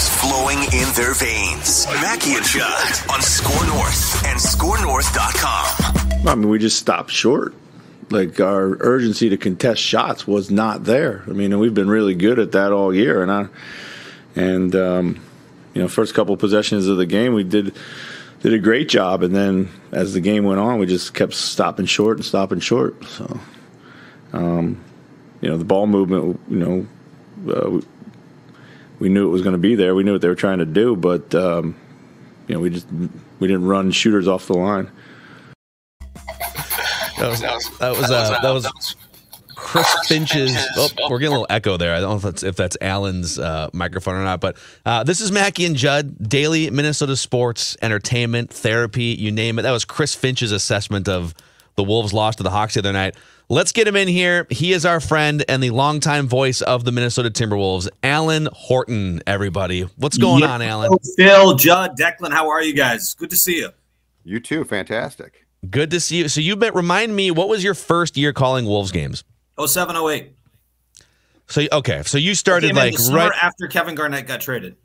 Timberwolves flowing in their veins. Mackie and Judd on SKOR North and SKORNorth.com. I mean, we just stopped short. Like, our urgency to contest shots was not there. I mean, and we've been really good at that all year. First couple possessions of the game, we did a great job. And then as the game went on, we just kept stopping short. So, the ball movement, we knew it was going to be there. We knew what they were trying to do, but we didn't run shooters off the line. That was Chris Finch's. Oh, we're getting a little echo there. I don't know if that's Alan's microphone or not. But this is Mackie and Judd, daily Minnesota sports, entertainment, therapy, you name it. That was Chris Finch's assessment of the Wolves' loss to the Hawks the other night. Let's get him in here. He is our friend and the longtime voice of the Minnesota Timberwolves, Alan Horton, everybody. What's going on, Alan? Phil, Judd, Declan, how are you guys? Good to see you. You too. Fantastic. Good to see you. So remind me, what was your first year calling Wolves games? 07, 08. So you started like right after Kevin Garnett got traded.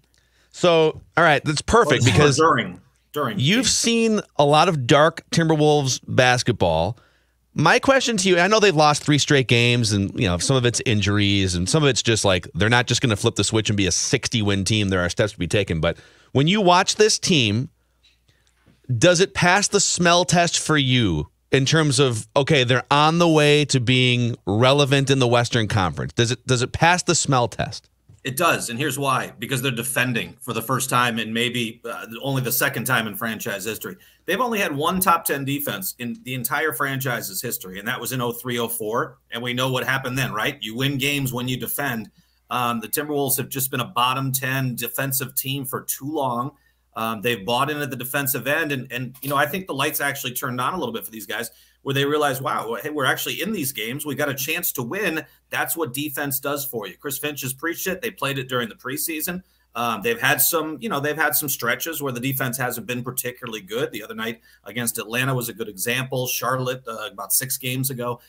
So, all right, that's perfect because during you've seen a lot of dark Timberwolves basketball. My question to you, I know they've lost 3 straight games, and some of it's injuries, and some of it's just like they're not just going to flip the switch and be a 60-win team. There are steps to be taken. But when you watch this team, does it pass the smell test for you in terms of, okay, they're on the way to being relevant in the Western Conference? Does it pass the smell test? It does, and here's why. Because they're defending for the first time and maybe only the second time in franchise history. They've only had one top 10 defense in the entire franchise's history, and that was in 03-04, and we know what happened then, right? You win games when you defend. The Timberwolves have just been a bottom 10 defensive team for too long. They've bought in at the defensive end, and I think the lights actually turned on a little bit for these guys where they realize, wow, hey, we're actually in these games. We got a chance to win. That's what defense does for you. Chris Finch has preached it. They played it during the preseason. They've had some stretches where the defense hasn't been particularly good. The other night against Atlanta was a good example. Charlotte about 6 games ago.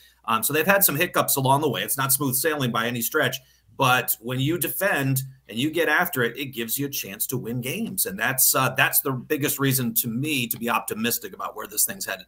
So they've had some hiccups along the way. It's not smooth sailing by any stretch. But when you defend and you get after it, it gives you a chance to win games. And that's the biggest reason to me to be optimistic about where this thing's headed.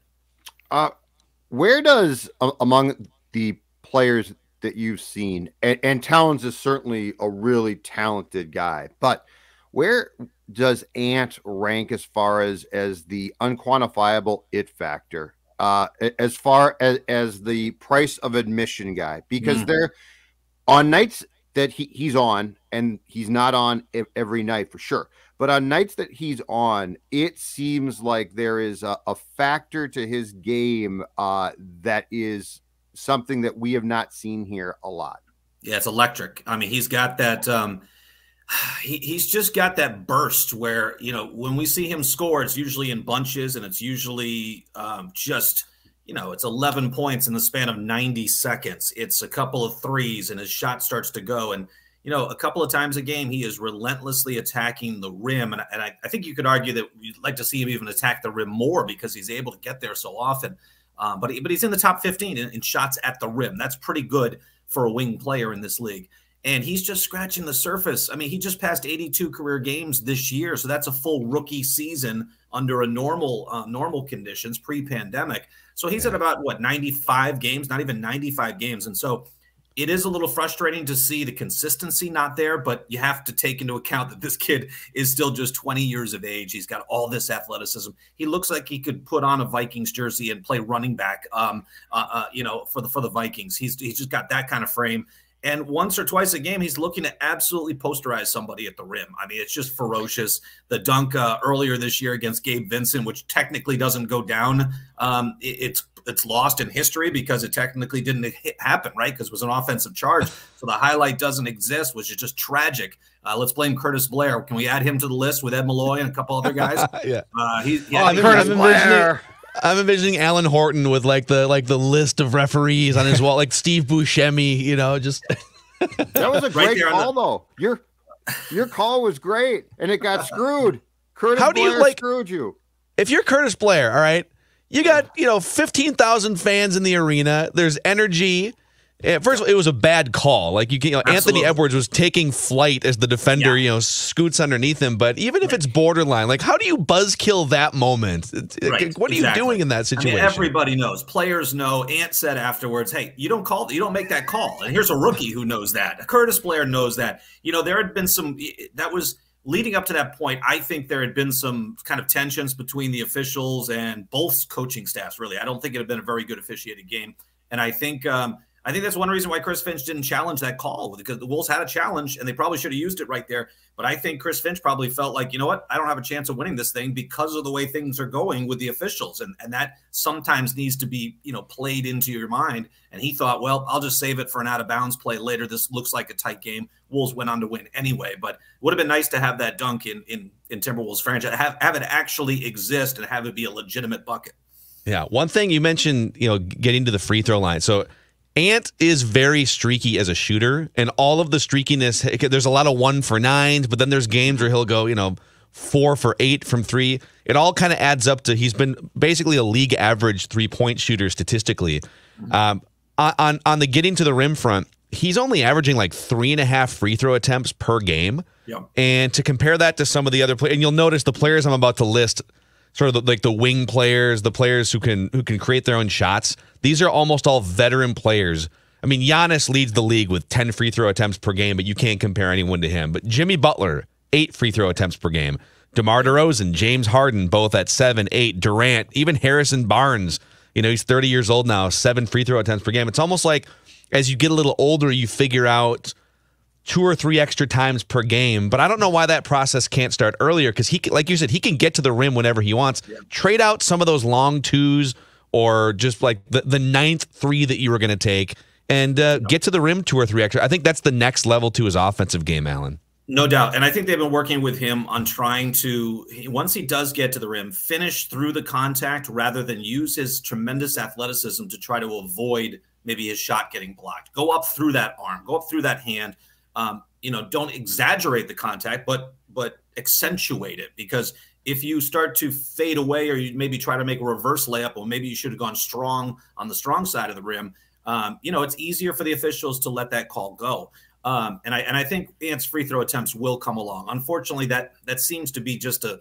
Where does, among the players that you've seen, and Towns is certainly a really talented guy, but where does Ant rank as far as the unquantifiable it factor, as far as the price of admission guy? Because they're on nights that he's on, and he's not on every night for sure, but on nights that he's on, it seems like there is a factor to his game that is something that we have not seen here a lot. Yeah, it's electric. I mean, he's got that he's just got that burst where, when we see him score, it's usually in bunches, and it's usually it's 11 points in the span of 90 seconds. It's a couple of threes, and his shot starts to go. And, a couple of times a game, he is relentlessly attacking the rim. And I think you could argue that you'd like to see him even attack the rim more because he's able to get there so often. But he's in the top 15 in shots at the rim. That's pretty good for a wing player in this league. And he's just scratching the surface. I mean, he just passed 82 career games this year. So that's a full rookie season under a normal conditions pre-pandemic. So he's at about, 95 games, not even 95 games. And so it is a little frustrating to see the consistency not there, but you have to take into account that this kid is still just 20 years of age. He's got all this athleticism. He looks like he could put on a Vikings jersey and play running back, for the Vikings. He's just got that kind of frame. And once or twice a game, he's looking to absolutely posterize somebody at the rim. I mean, it's just ferocious. The dunk earlier this year against Gabe Vincent, which technically doesn't go down, it's lost in history because it technically didn't happen, right? Because it was an offensive charge. So the highlight doesn't exist, which is just tragic. Let's blame Curtis Blair. Can we add him to the list with Ed Malloy and a couple other guys? Curtis Blair. I'm envisioning Alan Horton with like the list of referees on his wall, like Steve Buscemi, just. That was a great call, though. Your call was great, and it got screwed. Curtis Blair screwed you. If you're Curtis Blair, all right, you got 15,000 fans in the arena. There's energy. First of all, it was a bad call. Like Anthony Edwards was taking flight as the defender, scoots underneath him. But even if it's borderline, like how do you buzzkill that moment? What are you doing in that situation? I mean, everybody knows. Players know. Ant said afterwards, "Hey, you don't make that call." And here's a rookie who knows that. Curtis Blair knows that. There had been that was leading up to that point. I think there had been some kind of tensions between the officials and both coaching staffs. Really, I don't think it had been a very good officiated game, and I think that's one reason why Chris Finch didn't challenge that call, because the Wolves had a challenge and they probably should have used it right there. But I think Chris Finch probably felt like, you know what, I don't have a chance of winning this thing because of the way things are going with the officials. And that sometimes needs to be, played into your mind. And he thought, well, I'll just save it for an out of bounds play later. This looks like a tight game. Wolves went on to win anyway. But it would have been nice to have that dunk in Timberwolves franchise, have it actually exist and have it be a legitimate bucket. Yeah. One thing you mentioned, getting to the free throw line. So Ant is very streaky as a shooter, and all of the streakiness, there's a lot of 1 for 9s, but then there's games where he'll go, 4 for 8 from 3. It all kind of adds up to he's been basically a league average 3-point shooter statistically. On the getting to the rim front, he's only averaging like 3.5 free throw attempts per game. Yep. And to compare that to some of the other players, and you'll notice the players I'm about to list, sort of like the wing players, the players who can create their own shots. These are almost all veteran players. I mean, Giannis leads the league with 10 free throw attempts per game, but you can't compare anyone to him. But Jimmy Butler, 8 free throw attempts per game. DeMar DeRozan, James Harden, both at 7, 8. Durant, even Harrison Barnes, he's 30 years old now, 7 free throw attempts per game. It's almost like as you get a little older, you figure out 2 or 3 extra times per game. But I don't know why that process can't start earlier, because he, like you said, he can get to the rim whenever he wants. Yeah. Trade out some of those long 2s or just like the 9th 3 that you were going to take and get to the rim 2 or 3 extra. I think that's the next level to his offensive game, Alan. No doubt. And I think they've been working with him on trying to, once he does get to the rim, finish through the contact rather than use his tremendous athleticism to try to avoid maybe his shot getting blocked. Go up through that arm, go up through that hand. Don't exaggerate the contact, but accentuate it, because if you start to fade away or you maybe try to make a reverse layup, or maybe you should have gone strong on the strong side of the rim, it's easier for the officials to let that call go. And I think Ant's free throw attempts will come along. Unfortunately, that seems to be just a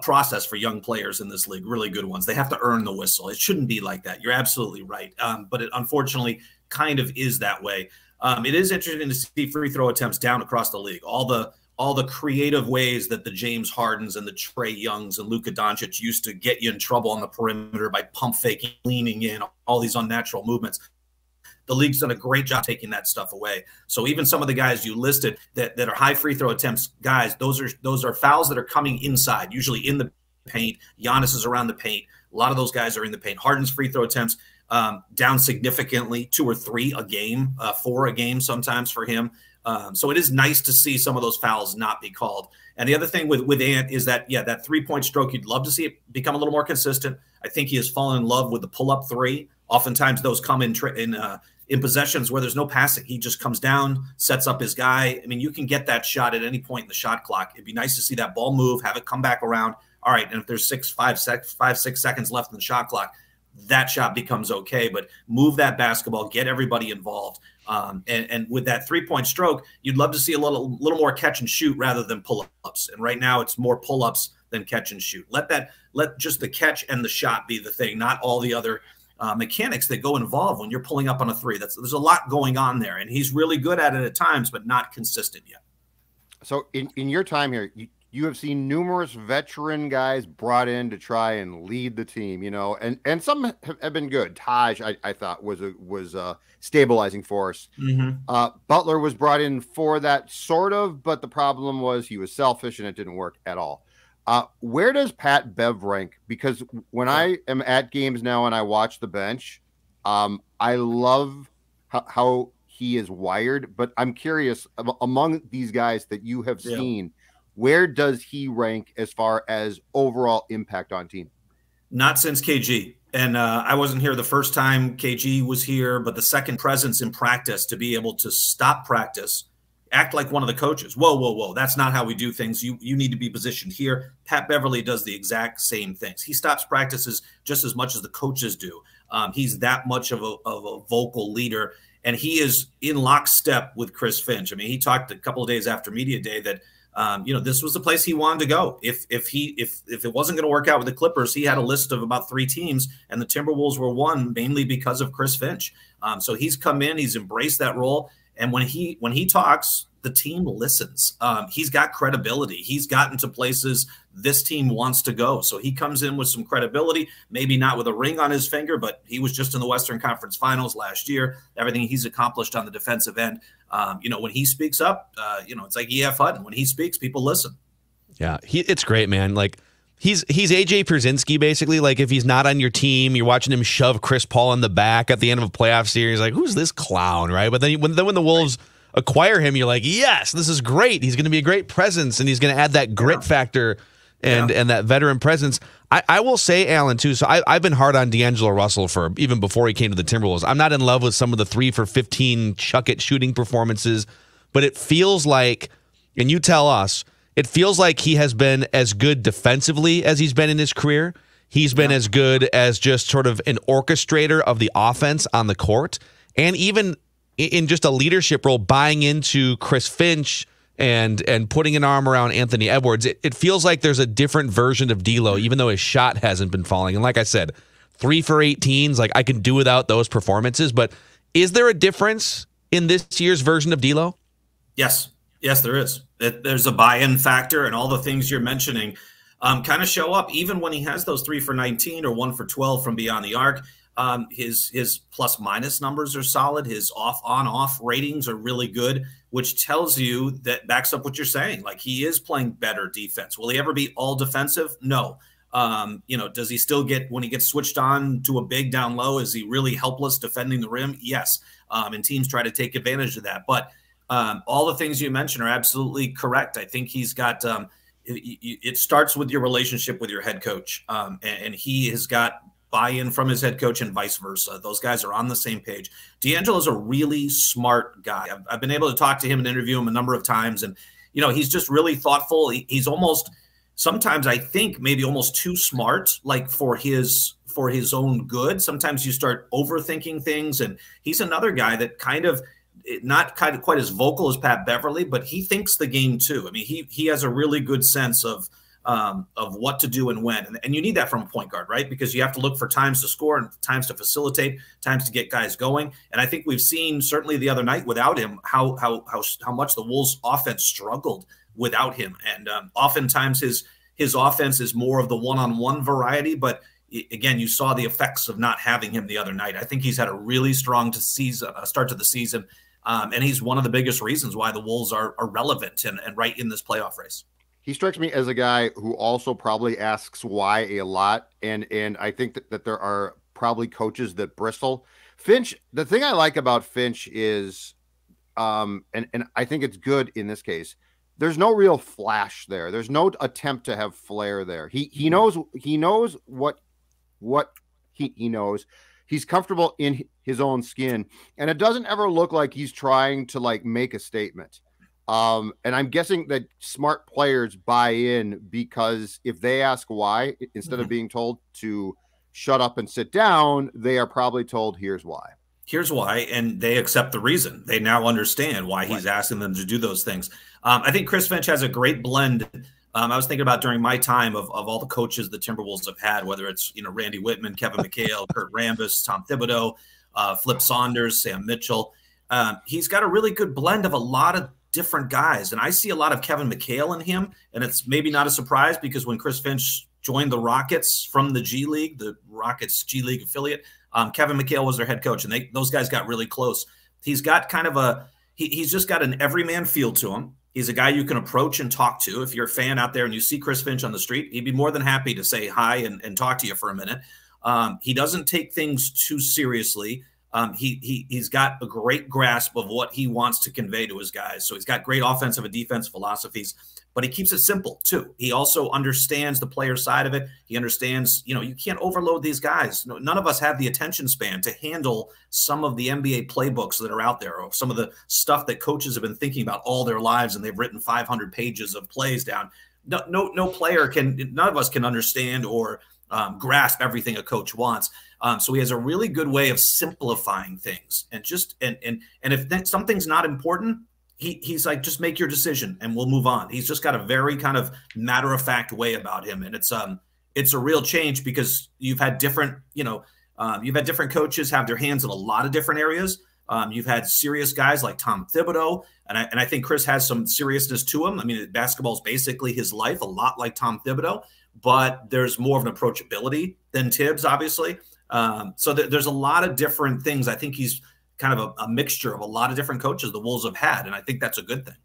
process for young players in this league, really good ones. They have to earn the whistle. It shouldn't be like that. You're absolutely right. But it unfortunately kind of is that way. It is interesting to see free throw attempts down across the league. All the creative ways that the James Hardens and the Trae Youngs and Luka Doncic used to get you in trouble on the perimeter by pump faking, leaning in, all these unnatural movements. The league's done a great job taking that stuff away. So even some of the guys you listed that are high free throw attempts guys, those are fouls that are coming inside, usually in the paint. Giannis is around the paint. A lot of those guys are in the paint. Harden's free throw attempts down significantly, 2 or 3 a game, 4 a game sometimes for him. So it is nice to see some of those fouls not be called. And the other thing with Ant is that, that 3-point stroke, you'd love to see it become a little more consistent. I think he has fallen in love with the pull-up 3. Oftentimes those come in possessions where there's no passing. He just comes down, sets up his guy. I mean, you can get that shot at any point in the shot clock. It'd be nice to see that ball move, have it come back around. All right, and if there's 5-6 seconds left in the shot clock, that shot becomes okay. But move that basketball, get everybody involved. And with that 3-point stroke, you'd love to see a little more catch and shoot rather than pull-ups. And right now it's more pull-ups than catch and shoot. Let just the catch and the shot be the thing, not all the other mechanics that go involved when you're pulling up on a 3. There's a lot going on there, and he's really good at it at times, but not consistent yet. So in your time here, you have seen numerous veteran guys brought in to try and lead the team, and some have been good. Taj, I thought was a stabilizing force. Mm-hmm. Butler was brought in for that sort of, but the problem was he was selfish and it didn't work at all. Where does Pat Bev rank? Because when I am at games now and I watch the bench, I love how he is wired, but I'm curious among these guys that you have seen, where does he rank as far as overall impact on team? Not since KG. And I wasn't here the first time KG was here, but the second presence in practice to be able to stop practice, act like one of the coaches. Whoa. That's not how we do things. You need to be positioned here. Pat Beverley does the exact same things. He stops practices just as much as the coaches do. He's that much of a vocal leader. and he is in lockstep with Chris Finch. I mean, he talked a couple of days after media day that this was the place he wanted to go. If it wasn't going to work out with the Clippers, he had a list of about 3 teams, and the Timberwolves were one, mainly because of Chris Finch. So he's come in, he's embraced that role, and when he talks, the team listens. He's got credibility. He's gotten to places this team wants to go. So he comes in with some credibility, maybe not with a ring on his finger, but he was just in the Western Conference Finals last year. Everything he's accomplished on the defensive end. When he speaks up, it's like E.F. Hutton. When he speaks, people listen. Yeah, it's great, man. Like, he's AJ Pierzynski, basically. Like, if he's not on your team, you're watching him shove Chris Paul in the back at the end of a playoff series. Like, who's this clown, right? But then when the Wolves acquire him, you're like, yes, this is great. He's going to be a great presence, and he's going to add that grit factor and that veteran presence. I will say, Alan, too, so I've been hard on D'Angelo Russell for even before he came to the Timberwolves. I'm not in love with some of the 3 for 15 chuck-it shooting performances, but it feels like, and you tell us, it feels like he has been as good defensively as he's been in his career. He's been as good as just sort of an orchestrator of the offense on the court, and even in just a leadership role, buying into Chris Finch and putting an arm around Anthony Edwards. It feels like there's a different version of D'Lo, even though his shot hasn't been falling. And like I said, 3 for 18s, like, I can do without those performances. But is there a difference in this year's version of D'Lo? Yes, there is. There's a buy-in factor, and all the things you're mentioning kind of show up even when he has those 3 for 19 or 1 for 12 from beyond the arc. His plus minus numbers are solid. His off ratings are really good, which tells you that backs up what you're saying. Like, he is playing better defense. Will he ever be all defensive? No. Does he still get, when he gets switched on to a big down low, is he really helpless defending the rim? Yes. And teams try to take advantage of that. But all the things you mentioned are absolutely correct. I think he's got, it starts with your relationship with your head coach. And he has got buy-in from his head coach and vice versa. Those guys are on the same page. D'Angelo's a really smart guy. I've been able to talk to him and interview him a number of times, and he's just really thoughtful. He's almost, sometimes I think, maybe almost too smart, like for his own good. Sometimes you start overthinking things, and he's another guy that not quite as vocal as Pat Beverley, but he thinks the game too. I mean, he has a really good sense of what to do and when. And you need that from a point guard, right? Because you have to look for times to score and times to facilitate, times to get guys going. And I think we've seen, certainly the other night without him, how much the Wolves offense struggled without him. And oftentimes his offense is more of the one-on-one variety, but again, you saw the effects of not having him the other night. I think he's had a really strong start to the season. And he's one of the biggest reasons why the Wolves are relevant and right in this playoff race. He strikes me as a guy who also probably asks why a lot. And I think that there are probably coaches that bristle. Finch, the thing I like about Finch is, and I think it's good in this case, there's no real flash there. There's no attempt to have flair there. He knows what he knows. He's comfortable in his own skin, and it doesn't ever look like he's trying to like make a statement. And I'm guessing that smart players buy in because if they ask why, instead of being told to shut up and sit down, they are probably told, here's why. Here's why, and they accept the reason. They now understand why he's asking them to do those things. I think Chris Finch has a great blend. I was thinking about during my time of all the coaches the Timberwolves have had, whether it's Randy Whitman, Kevin McHale, Kurt Rambis, Tom Thibodeau, Flip Saunders, Sam Mitchell. He's got a really good blend of a lot of different guys, and I see a lot of Kevin McHale in him, and it's maybe not a surprise because when Chris Finch joined the Rockets from the G League, the Rockets G League affiliate, Kevin McHale was their head coach, and those guys got really close. He's got kind of he's just got an everyman feel to him. He's a guy you can approach and talk to. If you're a fan out there and you see Chris Finch on the street, he'd be more than happy to say hi and talk to you for a minute. He doesn't take things too seriously. He's got a great grasp of what he wants to convey to his guys. So he's got great offensive and defense philosophies, but he keeps it simple too. He also understands the player side of it. He understands, you can't overload these guys. None of us have the attention span to handle some of the NBA playbooks that are out there, or some of the stuff that coaches have been thinking about all their lives, and they've written 500 pages of plays down. No player can, none of us can understand or grasp everything a coach wants. So he has a really good way of simplifying things, and if something's not important, he's like, just make your decision and we'll move on. He's just got a very kind of matter-of-fact way about him, and it's a real change because you've had different coaches have their hands in a lot of different areas. You've had serious guys like Tom Thibodeau, and I think Chris has some seriousness to him. I mean, basketball is basically his life, a lot like Tom Thibodeau, but there's more of an approachability than Tibbs, obviously. So there's a lot of different things. I think he's kind of a mixture of a lot of different coaches the Wolves have had, and I think that's a good thing.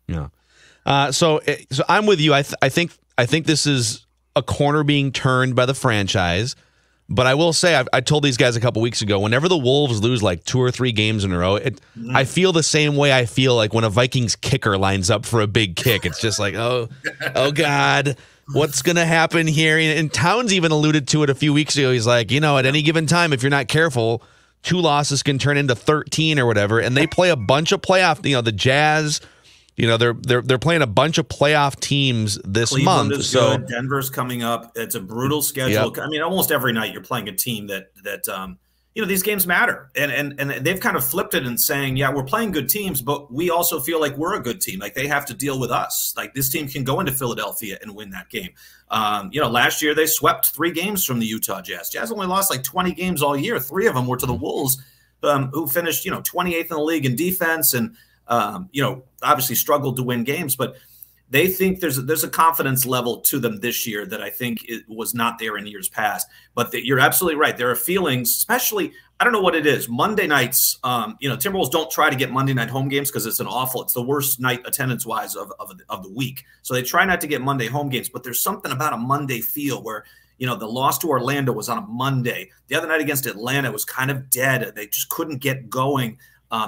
Yeah. So I'm with you. I think this is a corner being turned by the franchise. But I will say, I told these guys a couple weeks ago, whenever the Wolves lose like 2 or 3 games in a row, I feel the same way I feel like when a Vikings kicker lines up for a big kick. It's just like, oh God, what's going to happen here? And Towns even alluded to it a few weeks ago. He's like, at any given time, if you're not careful, 2 losses can turn into 13 or whatever. And they play a bunch of playoff, the Jazz. They're playing a bunch of playoff teams this Cleveland month. Is so good. Denver's coming up. It's a brutal schedule. Yep. I mean, almost every night you're playing a team that these games matter, and they've kind of flipped it and saying, yeah, we're playing good teams, but we also feel like we're a good team. Like they have to deal with us. Like this team can go into Philadelphia and win that game. Last year they swept 3 games from the Utah Jazz. Jazz only lost like 20 games all year. 3 of them were to the Wolves, who finished 28th in the league in defense and. Obviously struggled to win games, but they think there's a confidence level to them this year that I think it was not there in years past. But you're absolutely right. There are feelings, especially, I don't know what it is. Monday nights, Timberwolves don't try to get Monday night home games because it's the worst night attendance wise of the week. So they try not to get Monday home games, but there's something about a Monday feel where, the loss to Orlando was on a Monday. The other night against Atlanta was kind of dead. They just couldn't get going.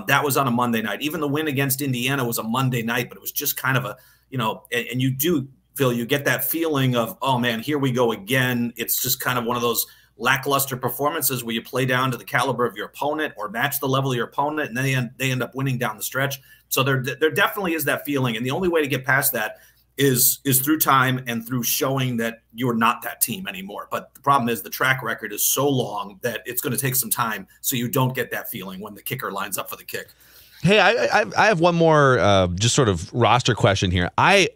That was on a Monday night. Even the win against Indiana was a Monday night, but it was just kind of and you do feel, you get that feeling of, oh man, here we go again. It's just kind of one of those lackluster performances where you play down to the caliber of your opponent or match the level of your opponent, and then they end up winning down the stretch. So there definitely is that feeling. And the only way to get past that is through time and through showing that you're not that team anymore. But the problem is the track record is so long that it's going to take some time so you don't get that feeling when the kicker lines up for the kick. Hey, I have one more just sort of roster question here. I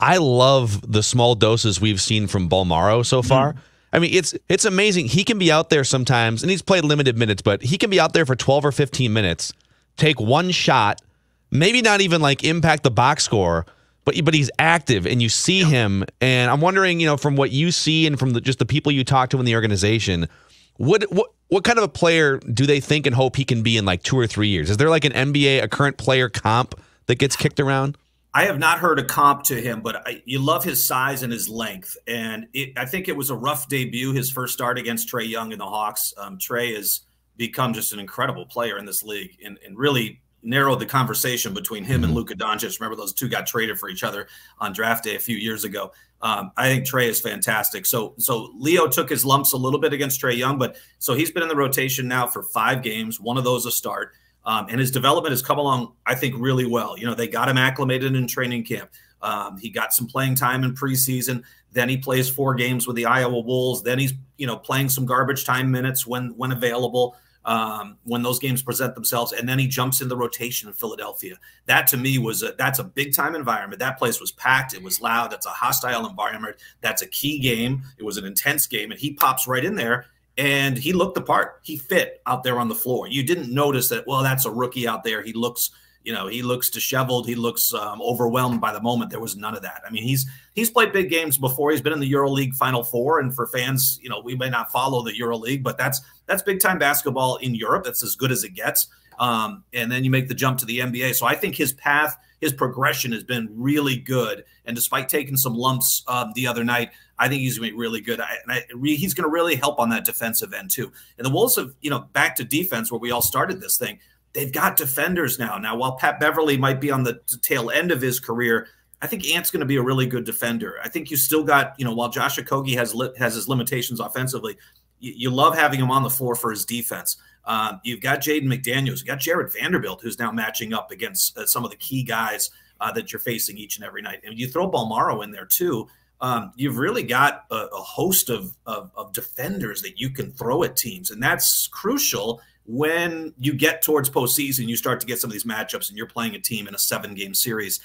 love the small doses we've seen from Bolmaro so far. I mean, it's amazing. He can be out there sometimes, and he's played limited minutes, but he can be out there for 12 or 15 minutes, take one shot, maybe not even like impact the box score, but he's active, and you see him. And I'm wondering, from what you see and from just the people you talk to in the organization, what kind of a player do they think and hope he can be in like 2 or 3 years? Is there like an NBA, a current player comp that gets kicked around? I have not heard a comp to him, but you love his size and his length. And I think it was a rough debut, his first start against Trae Young and the Hawks. Trae has become just an incredible player in this league and really narrowed the conversation between him and Luka Doncic. Remember, those two got traded for each other on draft day a few years ago. I think Trae is fantastic. So Leo took his lumps a little bit against Trae Young, but so he's been in the rotation now for 5 games, one of those a start. And his development has come along, I think, really well. They got him acclimated in training camp. He got some playing time in preseason. Then he plays 4 games with the Iowa Wolves. Then he's, playing some garbage time minutes when available, when those games present themselves. And then he jumps in the rotation in Philadelphia. That to me that's a big time environment. That place was packed. It was loud. That's a hostile environment. That's a key game. It was an intense game. And he pops right in there. And he looked the part. He fit out there on the floor. You didn't notice that, well, that's a rookie out there. He looks disheveled. He looks overwhelmed by the moment. There was none of that. I mean, he's played big games before. He's been in the EuroLeague Final Four. And for fans, we may not follow the EuroLeague, but that's big time basketball in Europe. That's as good as it gets. And then you make the jump to the NBA. So I think his path, his progression has been really good. And despite taking some lumps the other night, I think he's going to be really good. He's going to really help on that defensive end too. And the Wolves have, back to defense where we all started this thing. They've got defenders now. Now, while Pat Beverley might be on the tail end of his career, I think Ant's going to be a really good defender. I think you still got, while Josh Okogie has his limitations offensively, you love having him on the floor for his defense. You've got Jaden McDaniels. You've got Jared Vanderbilt, who's now matching up against some of the key guys that you're facing each and every night. And you throw Bolmaro in there too. you've really got a host of defenders that you can throw at teams. And that's crucial when you get towards postseason, you start to get some of these matchups and you're playing a team in a 7-game series.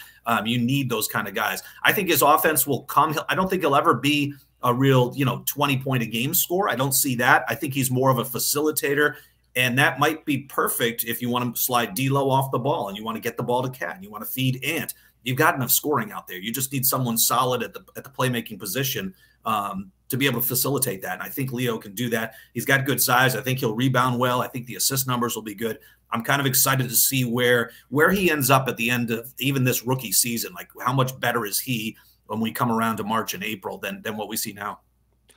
You need those kind of guys. I think his offense will come. I don't think he'll ever be a real, 20-point-a-game scorer. I don't see that. I think he's more of a facilitator, and that might be perfect if you want to slide D'Lo off the ball and you want to get the ball to Cat and you want to feed Ant. You've got enough scoring out there. You just need someone solid at the playmaking position to be able to facilitate that. And I think Leo can do that. He's got good size. I think he'll rebound well. I think the assist numbers will be good. I'm kind of excited to see where he ends up at the end of even this rookie season. Like, how much better is he when we come around to March and April than what we see now?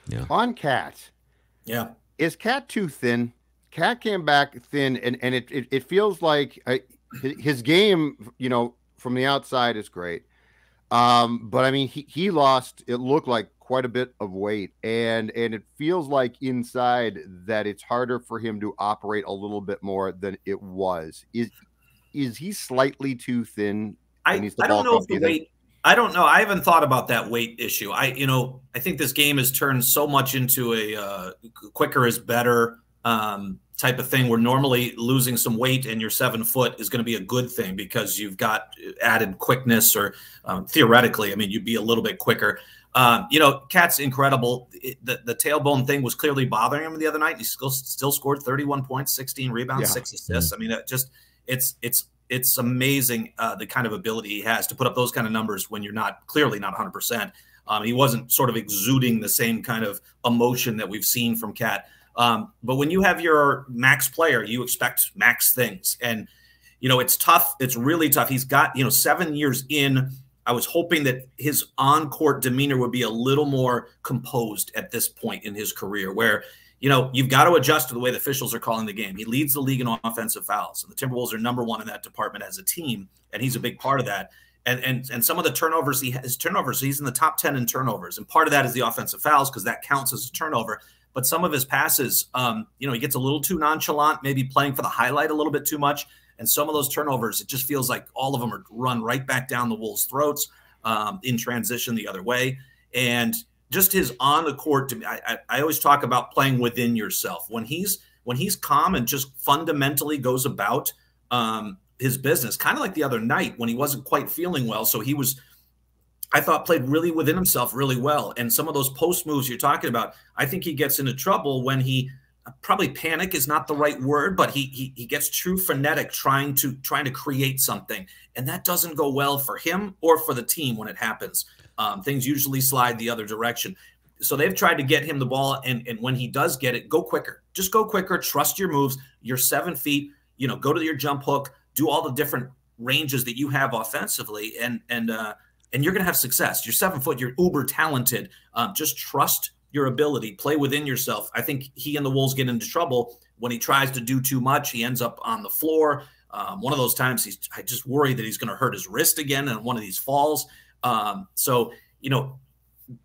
Yeah. On Cat. Yeah. Is Cat too thin? Cat came back thin, and it feels like his game, from the outside is great. But I mean, he lost, it looked like, quite a bit of weight, and it feels like inside that it's harder for him to operate a little bit more than it was. Is he slightly too thin? I don't know if the weight. I don't know. I haven't thought about that weight issue. I think this game has turned so much into a quicker is better type of thing, where normally losing some weight and you're 7 foot is going to be a good thing because you've got added quickness, or theoretically, I mean, you'd be a little bit quicker. Cat's incredible. The tailbone thing was clearly bothering him the other night. He still scored 31 points, 16 rebounds, 6 assists. I mean, it's amazing the kind of ability he has to put up those kind of numbers when you're clearly not 100%. He wasn't sort of exuding the same kind of emotion that we've seen from Cat. But when you have your max player, you expect max things. And, it's tough. It's really tough. He's got, 7 years in. I was hoping that his on-court demeanor would be a little more composed at this point in his career, where, you've got to adjust to the way the officials are calling the game. He leads the league in offensive fouls, and the Timberwolves are #1 in that department as a team, and he's a big part of that. And some of the turnovers he's in the top 10 in turnovers, and part of that is the offensive fouls because that counts as a turnover. But some of his passes, he gets a little too nonchalant, maybe playing for the highlight a little bit too much. And some of those turnovers, it just feels like all of them are run right back down the Wolves' throats in transition the other way. And just his on the court, I always talk about playing within yourself. When he's calm and just fundamentally goes about his business, kind of like the other night when he wasn't quite feeling well. So he was, I thought, played really within himself really well. And some of those post moves you're talking about, I think he gets into trouble when he probably panic is not the right word, but he gets too frenetic trying to create something. And that doesn't go well for him or for the team when it happens. Things usually slide the other direction. So they've tried to get him the ball. And when he does get it, go quicker. Just go quicker. Trust your moves. You're 7 feet, go to your jump hook, do all the different ranges that you have offensively. And you're going to have success. You're 7 foot. You're uber talented. Just trust your ability. Play within yourself. I think he and the Wolves get into trouble when he tries to do too much. He ends up on the floor. One of those times, I just worry that he's going to hurt his wrist again in one of these falls. So,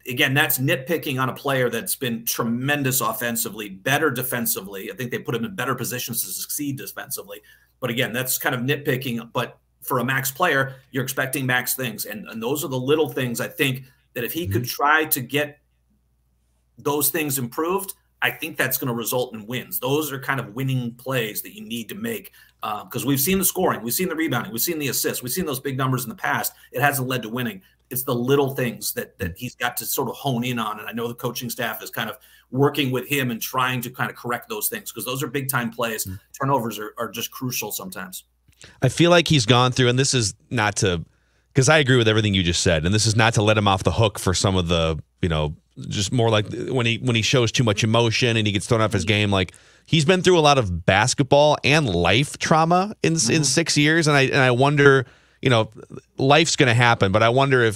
again, that's nitpicking on a player that's been tremendous offensively, better defensively. I think they put him in better positions to succeed defensively. But again, that's kind of nitpicking. But for a max player, you're expecting max things. And those are the little things, I think, that if he could try to get those things improved, I think that's going to result in wins. Those are kind of winning plays that you need to make because we've seen the scoring, we've seen the rebounding, we've seen the assists, we've seen those big numbers in the past. It hasn't led to winning. It's the little things that he's got to sort of hone in on. And I know the coaching staff is kind of working with him and trying to kind of correct those things because those are big time plays. Turnovers are just crucial sometimes. I feel like he's gone through, and this is not to, because I agree with everything you just said, and this is not to let him off the hook for some of the, just more like when he shows too much emotion and he gets thrown off his game. Like, he's been through a lot of basketball and life trauma in 6 years, and I wonder, life's going to happen, but I wonder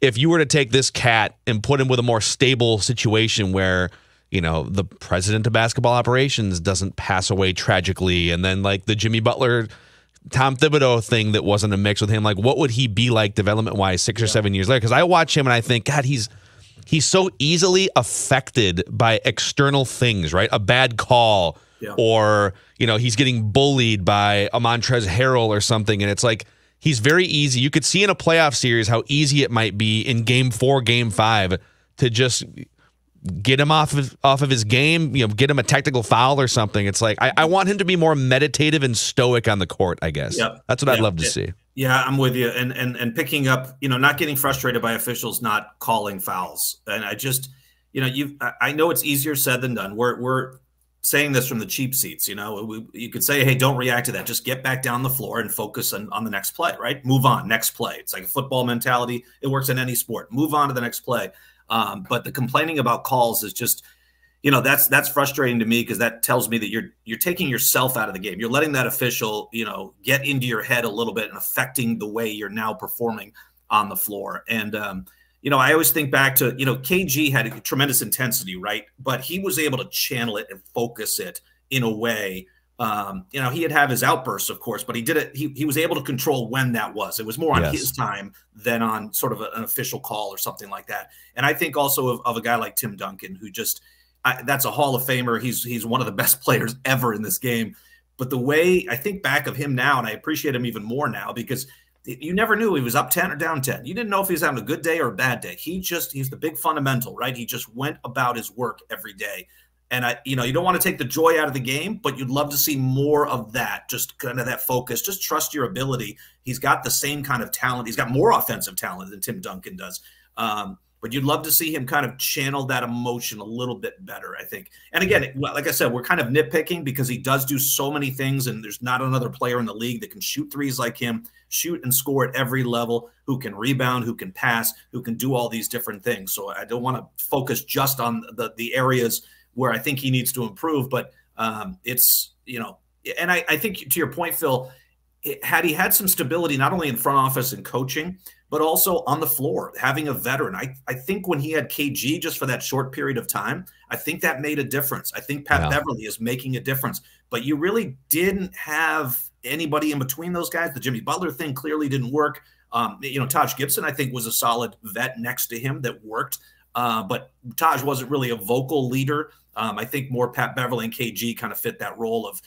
if you were to take this Cat and put him with a more stable situation where, the president of basketball operations doesn't pass away tragically, and then like the Jimmy Butler, Tom Thibodeau thing that wasn't a mix with him, like what would he be like development-wise 6 or 7 years later? Because I watch him and I think, God, he's so easily affected by external things, right? A bad call or, he's getting bullied by a Montrezl Harrell or something. And it's like he's very easy. You could see in a playoff series how easy it might be in game 4, game 5 to just get him off of his game, get him a technical foul or something. It's like I want him to be more meditative and stoic on the court, I guess. Yep. That's what I'd love to see. Yeah, I'm with you. And picking up, not getting frustrated by officials not calling fouls. And I just, I know it's easier said than done. We're saying this from the cheap seats. You could say, hey, don't react to that. Just get back down the floor and focus on the next play, right? Move on, next play. It's like a football mentality. It works in any sport. Move on to the next play. But the complaining about calls is just, that's frustrating to me because that tells me that you're taking yourself out of the game. You're letting that official, get into your head a little bit and affecting the way you're now performing on the floor. And, I always think back to, KG had a tremendous intensity, right? But he was able to channel it and focus it in a way. He'd have his outbursts, of course, but he did it. He was able to control when that was. It was more on his time than on sort of an official call or something like that. And I think also of a guy like Tim Duncan, who just that's a Hall of Famer. He's one of the best players ever in this game. But the way I think back of him now, and I appreciate him even more now because you never knew he was up 10 or down 10. You didn't know if he was having a good day or a bad day. He's the big fundamental, right? He just went about his work every day. And you don't want to take the joy out of the game, but you'd love to see more of that, just kind of that focus. Just trust your ability. He's got the same kind of talent. He's got more offensive talent than Tim Duncan does. But you'd love to see him kind of channel that emotion a little bit better, I think. And again, like I said, we're kind of nitpicking because he does do so many things, and there's not another player in the league that can shoot threes like him, shoot and score at every level, who can rebound, who can pass, who can do all these different things. So I don't want to focus just on the areas where I think he needs to improve. But it's, and I think to your point, Phil, had he had some stability, not only in front office and coaching, but also on the floor, having a veteran. I think when he had KG just for that short period of time, I think that made a difference. I think Pat Beverley is making a difference. But you really didn't have anybody in between those guys. The Jimmy Butler thing clearly didn't work. Taj Gibson, I think, was a solid vet next to him that worked. But Taj wasn't really a vocal leader. I think more Pat Beverley and KG kind of fit that role of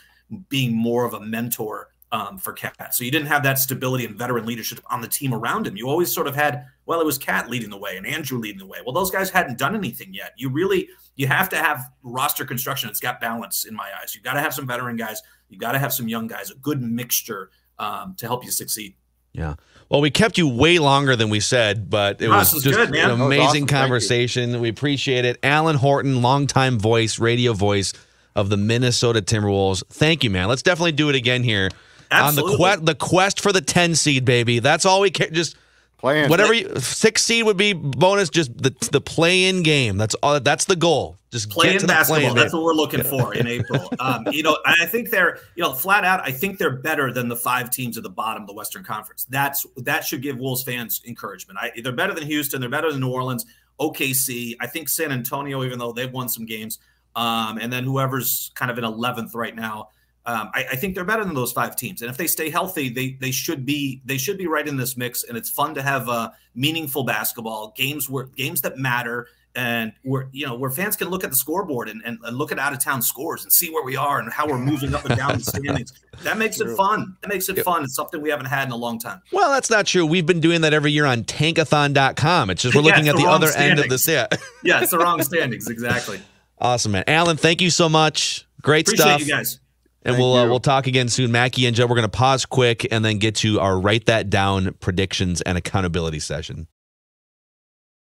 being more of a mentor for Cat. So you didn't have that stability and veteran leadership on the team around him. You always sort of had, well, it was Cat leading the way and Andrew leading the way. Well, those guys hadn't done anything yet. You have to have roster construction that's got balance in my eyes. You've got to have some veteran guys. You've got to have some young guys, a good mixture to help you succeed. Yeah. Well, we kept you way longer than we said, but it was just good, man. an amazing awesome. conversation. We appreciate it. Alan Horton, longtime radio voice of the Minnesota Timberwolves. Thank you, man. Let's definitely do it again here. Absolutely. On the quest for the 10 seed, baby. That's all we care. Just Playing. whatever 6 seed would be bonus. Just the play-in game. That's all. That's the goal. Just Playing get to basketball. The play-in That's what we're looking for in April. I think they're, flat out. I think they're better than the 5 teams at the bottom of the Western Conference. That should give Wolves fans encouragement. They're better than Houston. They're better than New Orleans, OKC. I think San Antonio, even though they've won some games, and then whoever's kind of in 11th right now. I think they're better than those 5 teams, and if they stay healthy, they should be right in this mix. And it's fun to have meaningful basketball games that matter, and where fans can look at the scoreboard and look at out of town scores and see where we are and how we're moving up and down the standings. That makes it fun. That makes it fun. It's something we haven't had in a long time. Well, that's not true. We've been doing that every year on tankathon.com. It's just we're looking at the other end of this. Yeah, it's the wrong standings. Exactly. Awesome, man. Alan, thank you so much. Great Appreciate stuff. you guys. And we'll talk again soon. Mackie and Joe, we're going to pause quick and then get to our Write That Down predictions and accountability session.